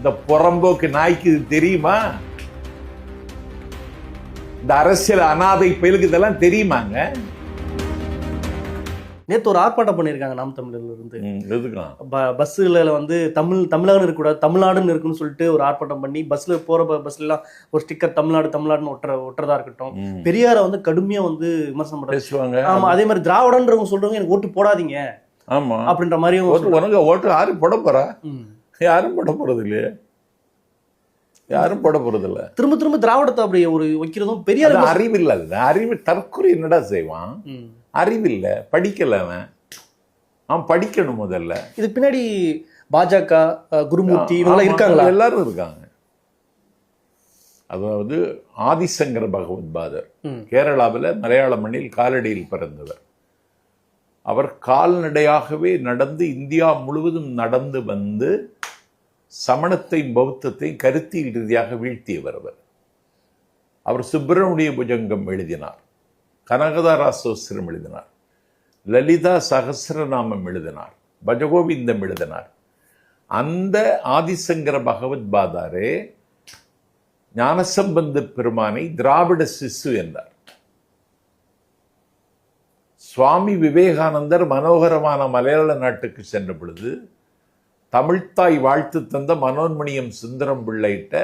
இந்த புறம்போக்கு நாய்க்கு இது தெரியுமா? இந்த அரசியல் அனாதை பயலுக்கு இதெல்லாம் தெரியுமாங்க? நேற்று ஒரு ஆர்ப்பாட்டம் பண்ணியிருக்காங்க நாம் தமிழர்ல இருந்து. எதுக்கும் பஸ்ஸுல வந்து தமிழகம் இருக்கக்கூடாது, தமிழ்நாடுன்னு இருக்குன்னு சொல்லிட்டு ஒரு ஆர்ப்பாட்டம் பண்ணி பஸ்ல போற பஸ்ல எல்லாம் ஒரு ஸ்டிக்கர் தமிழ்நாடுன்னு ஒட்டுறதா இருக்கட்டும். பெரியாரை வந்து கடுமையா வந்து விமர்சனம் பேசுவாங்க. ஆமா, அதே மாதிரி திராவிடன்றவங்க சொல்றவங்க எனக்கு ஓட்டு போடாதீங்க ஆமா அப்படின்ற மாதிரி. உனக்கு ஓட்டு யாரும் போட போறா? யாரும் போட போறது இல்லையே, யாரும் போட போறது இல்ல. திரும்ப திரும்ப திராவிடத்தை அப்படி ஒரு வைக்கிறதும் பெரியார் அறிவு இல்ல. அறிவு தற்கொலை என்னடா செய்வான்? அறிவில்ல, படிக்கல அவன் படிக்கணும் முதல்ல. இது பின்னாடி பாஜக, குருமூர்த்தி இவங்க இருக்காங்களா? எல்லாரும் இருக்காங்க. அதாவது ஆதிசங்கர பகவத் பாதர் கேரளாவில் மலையாள மண்ணில் காலடியில் பிறந்தவர். அவர் கால்நடையாகவே நடந்து இந்தியா முழுவதும் நடந்து வந்து சமணத்தை பௌத்தத்தை கருத்தியல் ரீதியாக வீழ்த்தியவர். அவர் சுப்பிரமணிய புஜங்கம் எழுதினார், கனகதாராசோஸ்திரம் எழுதினார், லலிதா சகசிரநாமம் எழுதினார், பஜகோவிந்தம் எழுதினார். அந்த ஆதிசங்கர பகவத் பாதாரே ஞானசம்பந்த பெருமானை திராவிட சிசு என்றார். சுவாமி விவேகானந்தர் மனோகரமான மலையாள நாட்டுக்கு சென்ற பொழுது தமிழ்த்தாய் வாழ்த்து தந்த மனோன்மணியம் சுந்தரம் பிள்ளையிட்ட